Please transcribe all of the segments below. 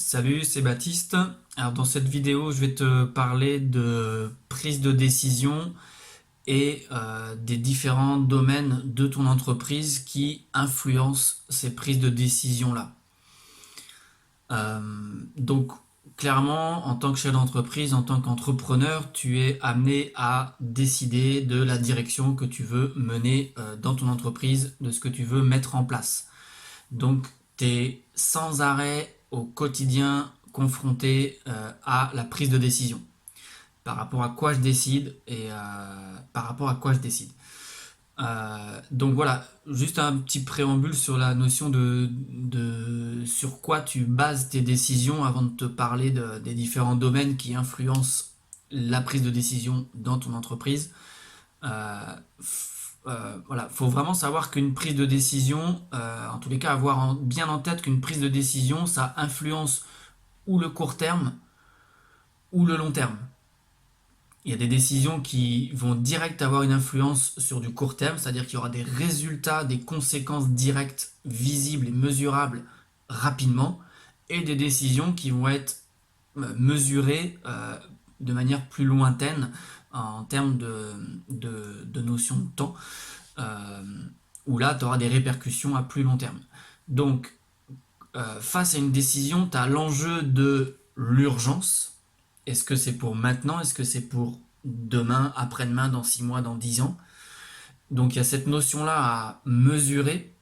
Salut, c'est Baptiste. Alors dans cette vidéo, je vais te parler de prise de décision et des différents domaines de ton entreprise qui influencent ces prises de décision-là. Euh, donc clairement, en tant que chef d'entreprise, en tant qu'entrepreneur, tu es amené à décider de la direction que tu veux mener dans ton entreprise, de ce que tu veux mettre en place. Donc, tu es sans arrêt au quotidien confronté à la prise de décision. Par rapport à quoi je décide et par rapport à quoi je décide. Donc voilà, juste un petit préambule sur la notion sur quoi tu bases tes décisions avant de te parler des différents domaines qui influencent la prise de décision dans ton entreprise. Voilà, faut vraiment savoir qu'une prise de décision, en tous les cas, bien en tête qu'une prise de décision, ça influence ou le court terme ou le long terme. Il y a des décisions qui vont direct avoir une influence sur du court terme, c'est-à-dire qu'il y aura des résultats, des conséquences directes, visibles et mesurables rapidement, et des décisions qui vont être mesurées de manière plus lointaine en termes de notion de temps, euh, où là, tu auras des répercussions à plus long terme. Donc, face à une décision, tu as l'enjeu de l'urgence. Est-ce que c'est pour maintenant? Est-ce que c'est pour demain, après-demain, dans 6 mois, dans 10 ans? Donc, il y a cette notion-là à mesurer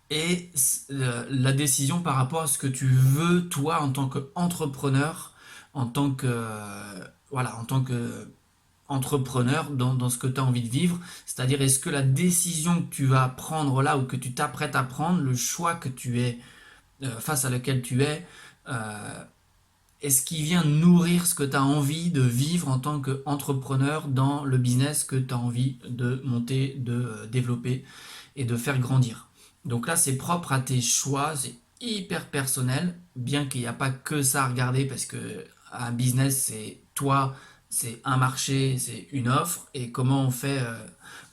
et la décision par rapport à ce que tu veux, toi, en tant qu'entrepreneur, en tant que, voilà, en tant que entrepreneur dans ce que tu as envie de vivre. C'est-à-dire, est-ce que la décision que tu vas prendre là ou que tu t'apprêtes à prendre, le choix que tu es face à lequel tu es, est-ce qu'il vient nourrir ce que tu as envie de vivre en tant qu'entrepreneur dans le business que tu as envie de monter, de développer et de faire grandir. Donc là, c'est propre à tes choix, c'est hyper personnel, bien qu'il n'y a pas que ça à regarder parce que un business, c'est toi, c'est un marché, c'est une offre et comment on fait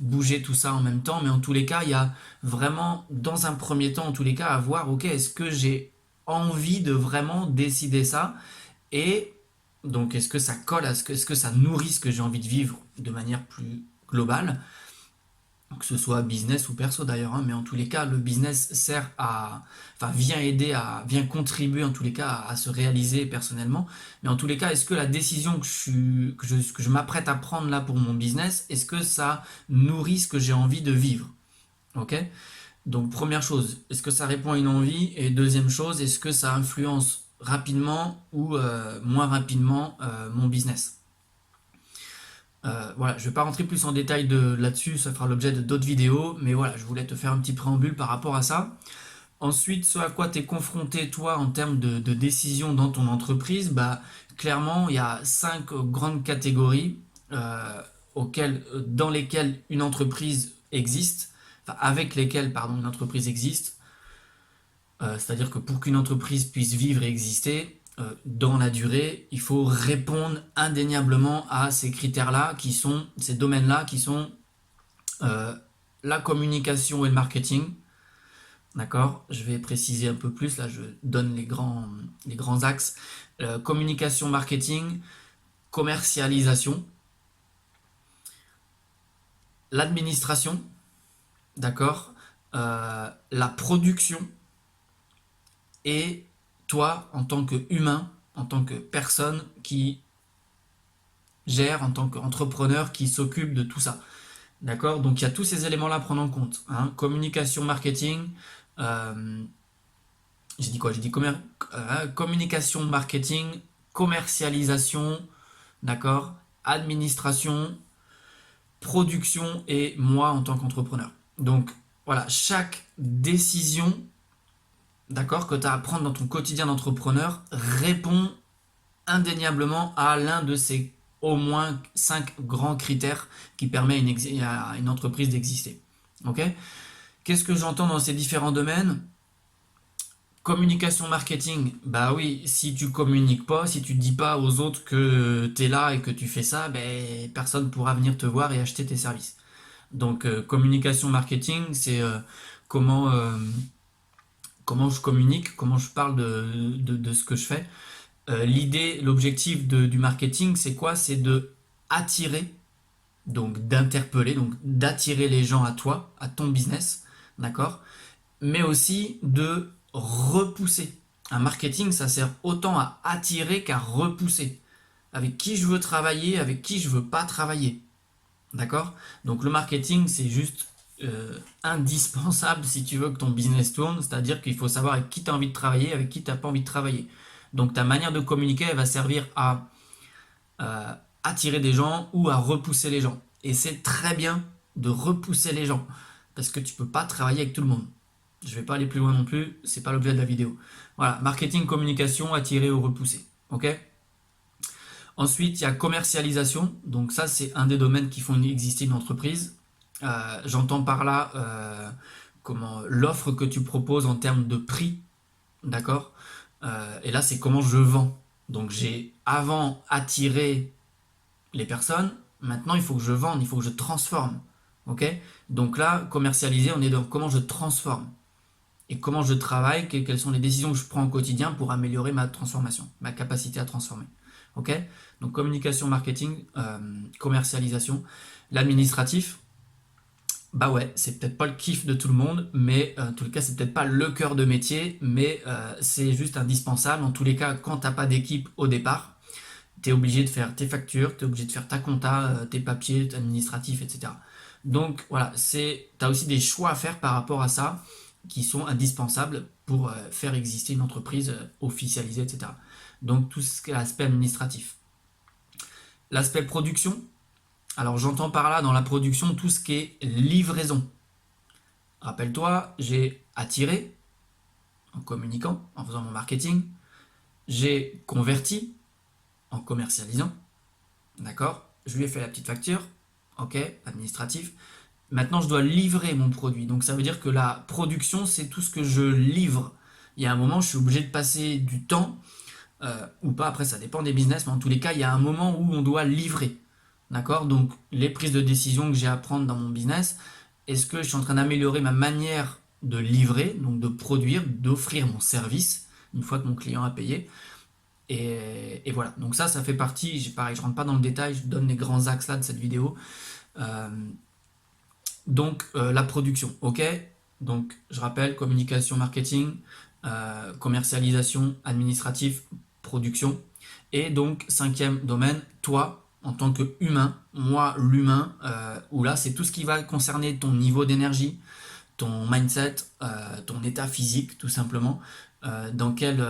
bouger tout ça en même temps. Mais en tous les cas, il y a vraiment, dans un premier temps, en tous les cas, à voir, ok, est-ce que j'ai envie de vraiment décider ça et donc, est-ce que ça colle à est-ce que ça nourrit ce que j'ai envie de vivre de manière plus globale, que ce soit business ou perso d'ailleurs, hein, mais en tous les cas, le business vient contribuer en tous les cas à se réaliser personnellement. Mais en tous les cas, est-ce que la décision que je m'apprête à prendre là pour mon business, est-ce que ça nourrit ce que j'ai envie de vivre? Ok? Donc première chose, est-ce que ça répond à une envie? Et deuxième chose, est-ce que ça influence rapidement ou moins rapidement mon business? Voilà, je ne vais pas rentrer plus en détail là-dessus, ça fera l'objet de d'autres vidéos, mais voilà, je voulais te faire un petit préambule par rapport à ça. Ensuite, ce à quoi tu es confronté, toi, en termes de décision dans ton entreprise, bah, clairement, il y a 5 grandes catégories dans lesquelles une entreprise existe, enfin, avec lesquelles, pardon, une entreprise existe. C'est-à-dire que pour qu'une entreprise puisse vivre et exister dans la durée, il faut répondre indéniablement à ces critères-là, ces domaines-là, qui sont euh, la communication et le marketing. D'accord? Je vais préciser un peu plus, là je donne les grands axes. Communication, marketing, commercialisation, l'administration, d'accord? La production, et toi, en tant qu'humain, en tant que personne qui gère, en tant qu'entrepreneur qui s'occupe de tout ça. D'accord? Donc il y a tous ces éléments-là à prendre en compte, hein. Communication, marketing, euh, j'ai dit quoi? J'ai dit communication, marketing, commercialisation, d'accord? Administration, production et moi en tant qu'entrepreneur. Donc voilà, chaque décision, d'accord, que tu as à prendre dans ton quotidien d'entrepreneur répond indéniablement à l'un de ces au moins 5 grands critères qui permettent à une entreprise d'exister. Ok? Qu'est-ce que j'entends dans ces différents domaines? Communication marketing, bah oui, si tu communiques pas, si tu dis pas aux autres que tu es là et que tu fais ça, ben personne pourra venir te voir et acheter tes services. Donc communication marketing, c'est comment comment je communique, comment je parle de ce que je fais. L'idée, l'objectif du marketing, c'est quoi? C'est de attirer, donc d'interpeller, donc d'attirer les gens à toi, à ton business, d'accord? Mais aussi de repousser. Un marketing, ça sert autant à attirer qu'à repousser. Avec qui je veux travailler, avec qui je veux pas travailler. D'accord? Donc le marketing, c'est juste indispensable si tu veux que ton business tourne, c'est-à-dire qu'il faut savoir avec qui tu as envie de travailler, avec qui tu n'as pas envie de travailler. Donc ta manière de communiquer, elle va servir à euh, attirer des gens ou à repousser les gens. Et c'est très bien de repousser les gens, parce que tu peux pas travailler avec tout le monde. Je vais pas aller plus loin non plus, c'est pas l'objet de la vidéo. Voilà, marketing, communication, attirer ou repousser. Ok? Ensuite, il y a commercialisation. Donc ça, c'est un des domaines qui font exister une entreprise. J'entends par là comment l'offre que tu proposes en termes de prix, d'accord? Et là, c'est comment je vends. Donc j'ai avant attiré les personnes, maintenant il faut que je vende, il faut que je transforme. Ok? Donc là, commercialiser, on est dans comment je transforme et comment je travaille, quelles sont les décisions que je prends au quotidien pour améliorer ma transformation, ma capacité à transformer. Ok? Donc communication, marketing, commercialisation, l'administratif. Bah ouais, c'est peut-être pas le kiff de tout le monde, mais en tous les cas, c'est peut-être pas le cœur de métier, mais c'est juste indispensable. En tous les cas, quand t'as pas d'équipe au départ, tu es obligé de faire tes factures, tu es obligé de faire ta compta, tes papiers administratifs, etc. Donc voilà, tu as aussi des choix à faire par rapport à ça qui sont indispensables pour faire exister une entreprise officialisée, etc. Donc tout ce qui est l'aspect administratif. L'aspect production, alors j'entends par là dans la production tout ce qui est livraison. Rappelle-toi, j'ai attiré en communiquant, en faisant mon marketing, j'ai converti en commercialisant, d'accord? Je lui ai fait la petite facture, ok, administratif. Maintenant, je dois livrer mon produit. Donc, ça veut dire que la production, c'est tout ce que je livre. Il y a un moment, je suis obligé de passer du temps, ou pas, après, ça dépend des business, mais en tous les cas, il y a un moment où on doit livrer. D'accord? Donc, les prises de décision que j'ai à prendre dans mon business, est-ce que je suis en train d'améliorer ma manière de livrer, donc de produire, d'offrir mon service, une fois que mon client a payé? Et voilà. Donc ça fait partie, pareil, je rentre pas dans le détail, je donne les grands axes là de cette vidéo. Euh, la production, ok. Donc je rappelle, communication, marketing, commercialisation, administratif, production. Et donc cinquième domaine, toi, en tant qu'humain, moi l'humain, où là c'est tout ce qui va concerner ton niveau d'énergie, ton mindset, ton état physique tout simplement, dans quelles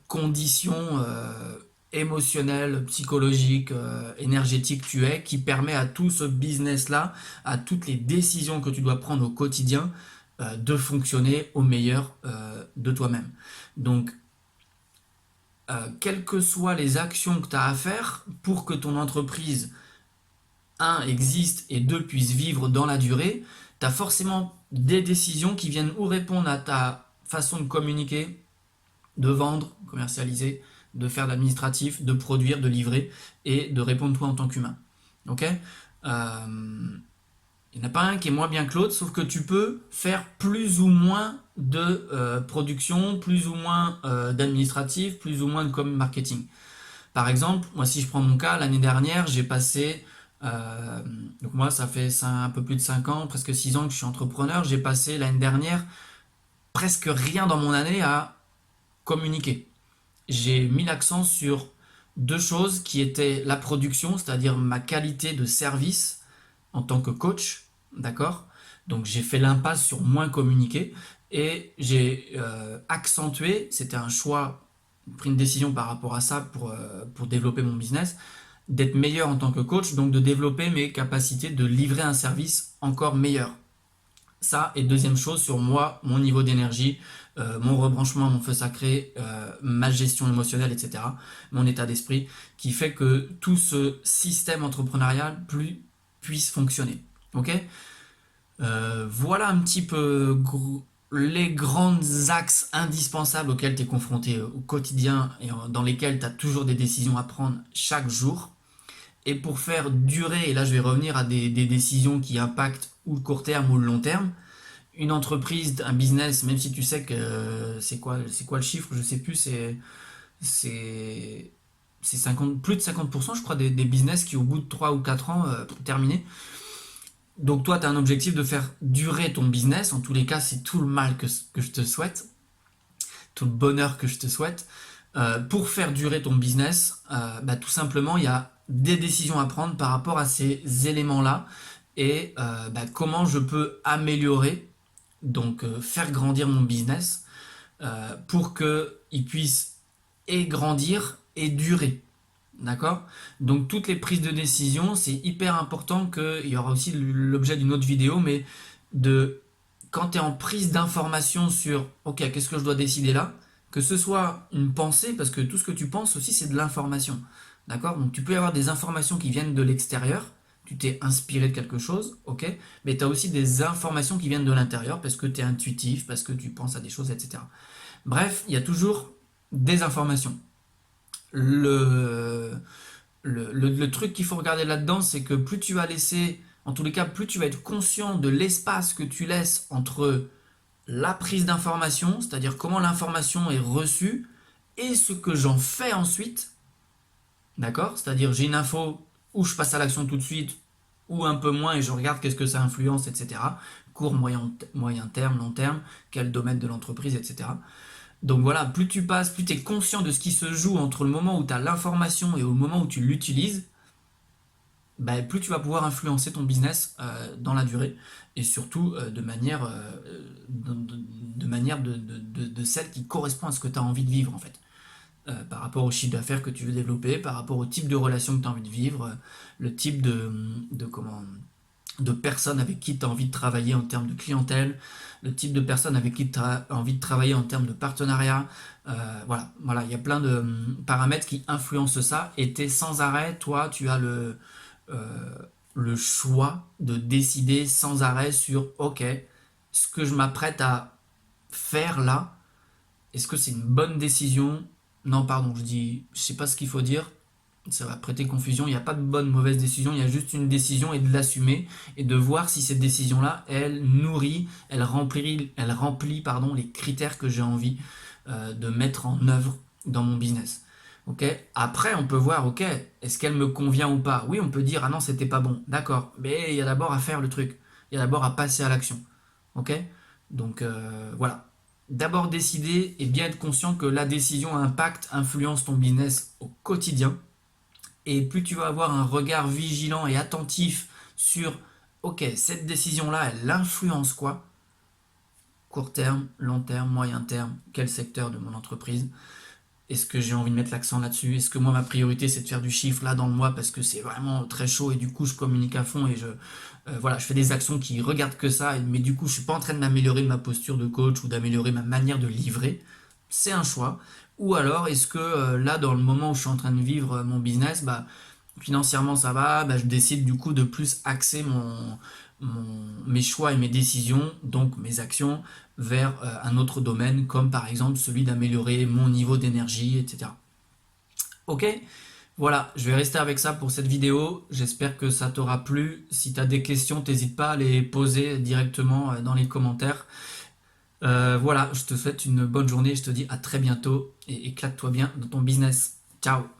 conditions émotionnelles, psychologiques, énergétiques tu es, qui permet à tout ce business-là, à toutes les décisions que tu dois prendre au quotidien, de fonctionner au meilleur de toi-même. Donc, quelles que soient les actions que tu as à faire pour que ton entreprise, un, existe et deux, puisse vivre dans la durée, tu as forcément des décisions qui viennent ou répondre à ta façon de communiquer, de vendre, commercialiser, de faire l'administratif, de produire, de livrer et de répondre toi en tant qu'humain. Ok? Il n'y en a pas un qui est moins bien que l'autre, sauf que tu peux faire plus ou moins de production, plus ou moins d'administratif, plus ou moins de marketing. Par exemple, moi si je prends mon cas, l'année dernière, j'ai passé, donc moi ça fait un peu plus de 5 ans, presque 6 ans que je suis entrepreneur, j'ai passé l'année dernière presque rien dans mon année à communiquer. J'ai mis l'accent sur deux choses qui étaient la production, c'est-à-dire ma qualité de service en tant que coach, d'accord? Donc j'ai fait l'impasse sur moins communiquer et j'ai accentué, c'était un choix, pris une décision par rapport à ça pour développer mon business, d'être meilleur en tant que coach, donc de développer mes capacités de livrer un service encore meilleur. Ça, et deuxième chose sur moi, mon niveau d'énergie, mon rebranchement, mon feu sacré, ma gestion émotionnelle, etc., mon état d'esprit, qui fait que tout ce système entrepreneurial puisse fonctionner. Ok? Voilà un petit peu les grands axes indispensables auxquels tu es confronté au quotidien et dans lesquels tu as toujours des décisions à prendre chaque jour. Et pour faire durer, et là je vais revenir à des décisions qui impactent ou le court terme ou le long terme, une entreprise, un business, même si tu sais que c'est quoi le chiffre, je sais plus, c'est, c'est 50, plus de 50%, je crois, des business qui, au bout de 3 ou 4 ans, terminés. Donc toi, tu as un objectif de faire durer ton business. En tous les cas, c'est tout le mal que je te souhaite, tout le bonheur que je te souhaite. Pour faire durer ton business, tout simplement, il y a des décisions à prendre par rapport à ces éléments-là et comment je peux améliorer, donc faire grandir mon business pour qu'il puisse et grandir et durer. D'accord? Donc toutes les prises de décision, c'est hyper important il y aura aussi l'objet d'une autre vidéo, mais de quand tu es en prise d'information sur ok, qu'est-ce que je dois décider là, que ce soit une pensée, parce que tout ce que tu penses aussi, c'est de l'information. D'accord? Donc tu peux y avoir des informations qui viennent de l'extérieur, tu t'es inspiré de quelque chose, ok? Mais tu as aussi des informations qui viennent de l'intérieur parce que tu es intuitif, parce que tu penses à des choses, etc. Bref, il y a toujours des informations. Le, le truc qu'il faut regarder là-dedans, c'est que plus tu vas laisser, en tous les cas, plus tu vas être conscient de l'espace que tu laisses entre la prise d'information, c'est-à-dire comment l'information est reçue, et ce que j'en fais ensuite, d'accord? C'est-à-dire j'ai une info où je passe à l'action tout de suite, ou un peu moins, et je regarde qu'est-ce que ça influence, etc. Court, moyen terme, long terme, quel domaine de l'entreprise, etc. Donc voilà, plus tu passes, plus tu es conscient de ce qui se joue entre le moment où tu as l'information et au moment où tu l'utilises, plus tu vas pouvoir influencer ton business dans la durée et surtout de manière de celle qui correspond à ce que tu as envie de vivre en fait. Par rapport au chiffre d'affaires que tu veux développer, par rapport au type de relation que tu as envie de vivre, le type de personnes avec qui tu as envie de travailler en termes de clientèle, le type de personnes avec qui tu as envie de travailler en termes de partenariat. Voilà, il y a plein de paramètres qui influencent ça et tu es sans arrêt, toi, tu as euh, le choix de décider sans arrêt sur, ok, ce que je m'apprête à faire là, est-ce que c'est une bonne décision? Non, pardon, je sais pas ce qu'il faut dire, ça va prêter confusion. Il n'y a pas de bonne, mauvaise décision. Il y a juste une décision et de l'assumer et de voir si cette décision-là, elle nourrit, elle remplit pardon, les critères que j'ai envie de mettre en œuvre dans mon business. Ok. Après, on peut voir, ok, est-ce qu'elle me convient ou pas? Oui, on peut dire, ah non, c'était pas bon. D'accord. Mais il y a d'abord à faire le truc. Il y a d'abord à passer à l'action. Ok. Donc voilà. D'abord décider et bien être conscient que la décision impacte, influence ton business au quotidien et plus tu vas avoir un regard vigilant et attentif sur, ok, cette décision-là, elle influence quoi? Court terme, long terme, moyen terme, quel secteur de mon entreprise? Est-ce que j'ai envie de mettre l'accent là-dessus? Est-ce que moi, ma priorité, c'est de faire du chiffre là dans le mois parce que c'est vraiment très chaud et du coup, je communique à fond et je fais des actions qui regardent que ça, mais du coup, je suis pas en train d'améliorer ma posture de coach ou d'améliorer ma manière de livrer. C'est un choix. Ou alors, est-ce que là, dans le moment où je suis en train de vivre mon business, financièrement ça va, je décide du coup de plus axer mes choix et mes décisions, donc mes actions, vers un autre domaine, comme par exemple celui d'améliorer mon niveau d'énergie, etc. Ok, voilà, je vais rester avec ça pour cette vidéo. J'espère que ça t'aura plu. Si tu as des questions, n'hésite pas à les poser directement dans les commentaires. Voilà, je te souhaite une bonne journée. Je te dis à très bientôt et éclate-toi bien dans ton business. Ciao!